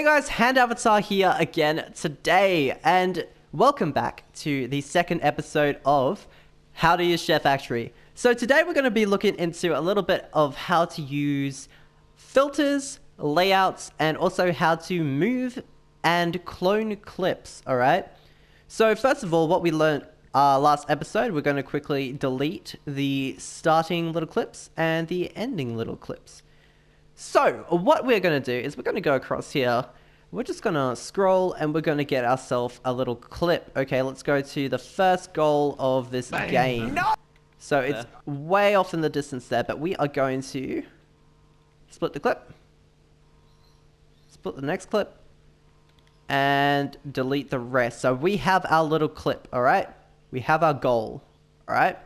guys, Hand Avatar here again today, and welcome back to the second episode of How to Use SHAREfactory. So today we're going to be looking into a little bit of how to use filters, layouts, and also how to move and clone clips, alright? So first of all, what we learned last episode, we're going to quickly delete the starting little clips and the ending little clips. So what we're going to do is we're going to go across here. We're just going to scroll and we're going to get ourselves a little clip. Okay, let's go to the first goal of this game. No! So it's way off in the distance there, but we are going to split the clip, split the next clip, and delete the rest. So we have our little clip, all right? We have our goal, all right?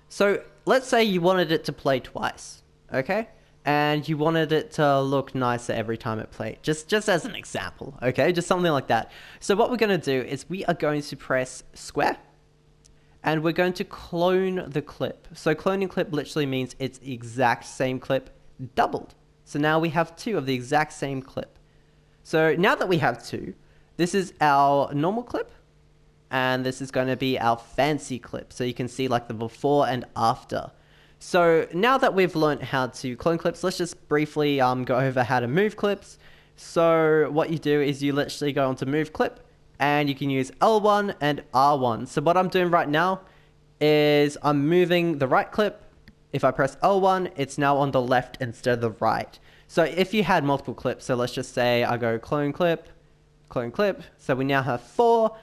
So let's say you wanted it to play twice, okay? And you wanted it to look nicer every time it played. Just as an example, okay? Just something like that. So what we're going to do is we are going to press square, and we're going to clone the clip. So cloning clip literally means it's the exact same clip doubled. So now we have two of the exact same clip. So now that we have two, this is our normal clip, and this is going to be our fancy clip. So you can see like the before and after. So now that we've learned how to clone clips, let's just briefly go over how to move clips. So what you do is you literally go onto move clip, and you can use L1 and R1. So what I'm doing right now is I'm moving the right clip. If I press L1, it's now on the left instead of the right. So if you had multiple clips, so let's just say I go clone clip. So we now have 4.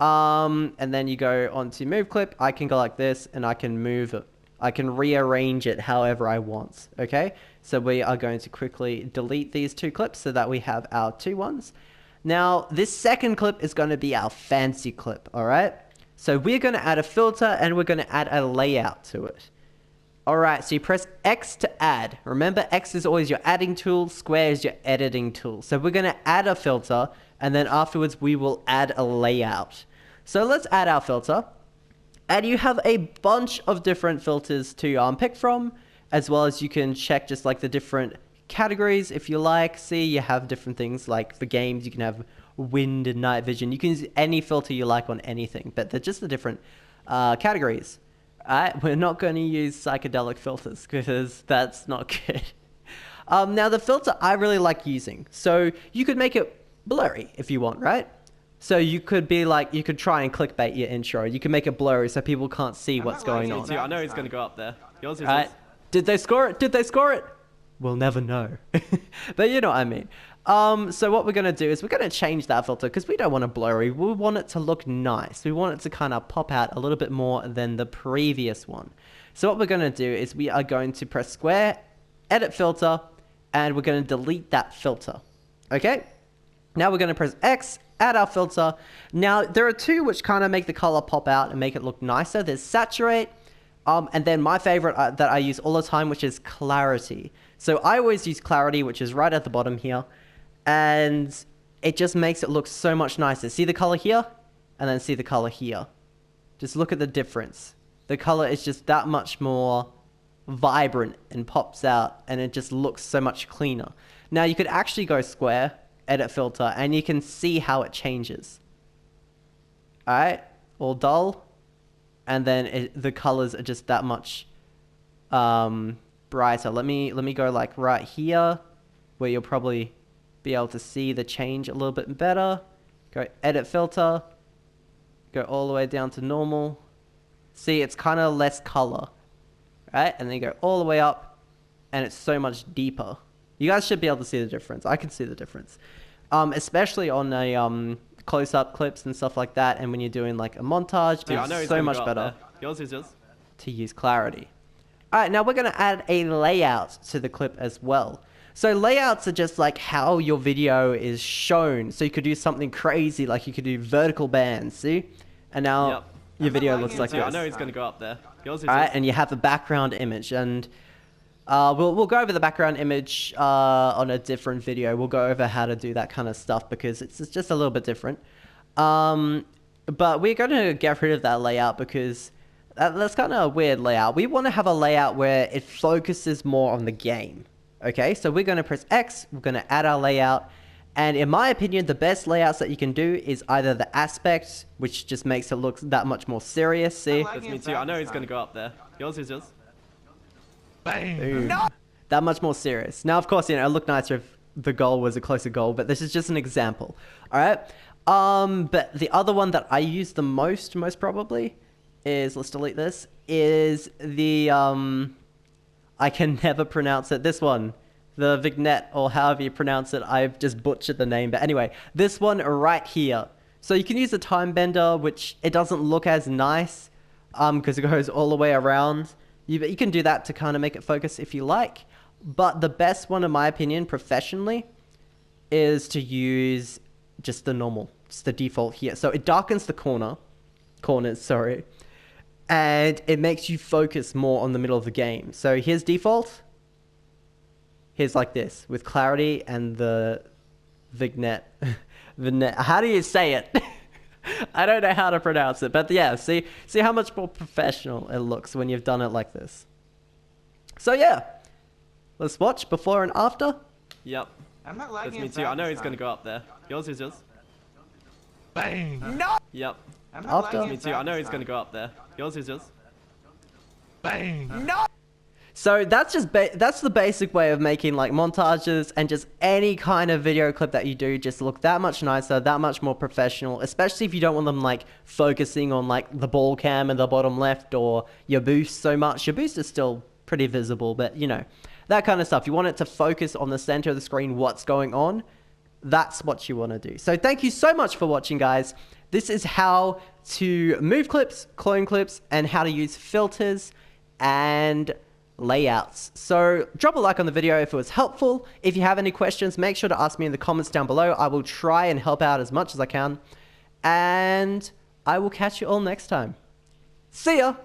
And then you go onto move clip. I can go like this, and I can move it. I can rearrange it however I want, okay? So we are going to quickly delete these two clips so that we have our two ones. Now, this second clip is going to be our fancy clip, all right? So we're going to add a filter, and we're going to add a layout to it. All right, so you press X to add. Remember, X is always your adding tool, square is your editing tool. So we're going to add a filter, and then afterwards we will add a layout. So let's add our filter. And you have a bunch of different filters to pick from, as well as you can check just like the different categories if you like. See, you have different things like for games, you can have wind and night vision. You can use any filter you like on anything, but they're just the different categories. Alright, we're not going to use psychedelic filters because that's not good. Now the filter I really like using, so you could make it blurry if you want, right? So you could be like, you could try and clickbait your intro. You can make it blurry so people can't see what's going on. I know he's going to go up there. Yours is right. Did they score it? Did they score it? We'll never know. But you know what I mean. So what we're going to do is we're going to change that filter because we don't want it blurry. We want it to look nice. We want it to kind of pop out a little bit more than the previous one. So what we're going to do is we are going to press square, edit filter, and we're going to delete that filter. Okay? Now we're going to press X, add our filter. Now there are two which kind of make the color pop out and make it look nicer. There's saturate, and then my favorite that I use all the time, which is clarity. So I always use clarity, which is right at the bottom here, and it just makes it look so much nicer. See the color here, and then see the color here. Just look at the difference. The color is just that much more vibrant and pops out, and it just looks so much cleaner. Now you could actually go square, edit filter, and you can see how it changes. Alright, all dull, and then the colors are just that much brighter. Let me go like right here, where you'll probably be able to see the change a little bit better. Go edit filter, go all the way down to normal. See, it's kind of less color, right? And then you go all the way up, and it's so much deeper. You guys should be able to see the difference. I can see the difference. Especially on a close-up clips and stuff like that, and when you're doing like a montage, it's so much better Yours is yours. to use clarity. Alright, now we're going to add a layout to the clip as well. So layouts are just like how your video is shown. So you could do something crazy, like you could do vertical bands, see? And now your video looks like this. I know he's going to go up there. Yours is Alright, and you have a background image, and we'll go over the background image on a different video. We'll go over how to do that kind of stuff because it's just a little bit different. But we're going to get rid of that layout because that's kind of a weird layout. We want to have a layout where it focuses more on the game. Okay, so we're going to press X, we're going to add our layout, And in my opinion, the best layouts that you can do is either the aspect, which just makes it look that much more serious. See? That's me too. I know he's gonna go up there. Yours is yours. Boom. No! That much more serious. Now, of course, you know, it'd look nicer if the goal was a closer goal, but this is just an example. All right? But the other one that I use the most probably, is, let's delete this, is the, I can never pronounce it, this one. The vignette, or however you pronounce it, I've just butchered the name. But anyway, this one right here. So you can use a time bender, which it doesn't look as nice, because it goes all the way around. You can do that to kind of make it focus if you like. But the best one, in my opinion, professionally, is to use just the normal, just the default here. So it darkens the corners, sorry. And it makes you focus more on the middle of the game. So here's default. Here's like this, with clarity and the vignette. Vignette. How do you say it? I don't know how to pronounce it, but yeah, see how much more professional it looks when you've done it like this. So yeah, let's watch before and after. Yep. I'm not That's lagging. me too. I know he's gonna go up there. Yours is yours. Bang. No. Yep. I'm not After. lagging Me too. I know he's gonna go up there. Yours is yours. Bang. No. So that's just that's the basic way of making like montages and just any kind of video clip that you do just look that much nicer, that much more professional, especially if you don't want them like focusing on like the ball cam in the bottom left or your boost so much. Your boost is still pretty visible, but you know, that kind of stuff. You want it to focus on the center of the screen, what's going on. That's what you want to do. So thank you so much for watching, guys. This is how to move clips, clone clips, and how to use filters and layouts. So drop a like on the video if it was helpful. If you have any questions, make sure to ask me in the comments down below. I will try and help out as much as I can. And I will catch you all next time. See ya!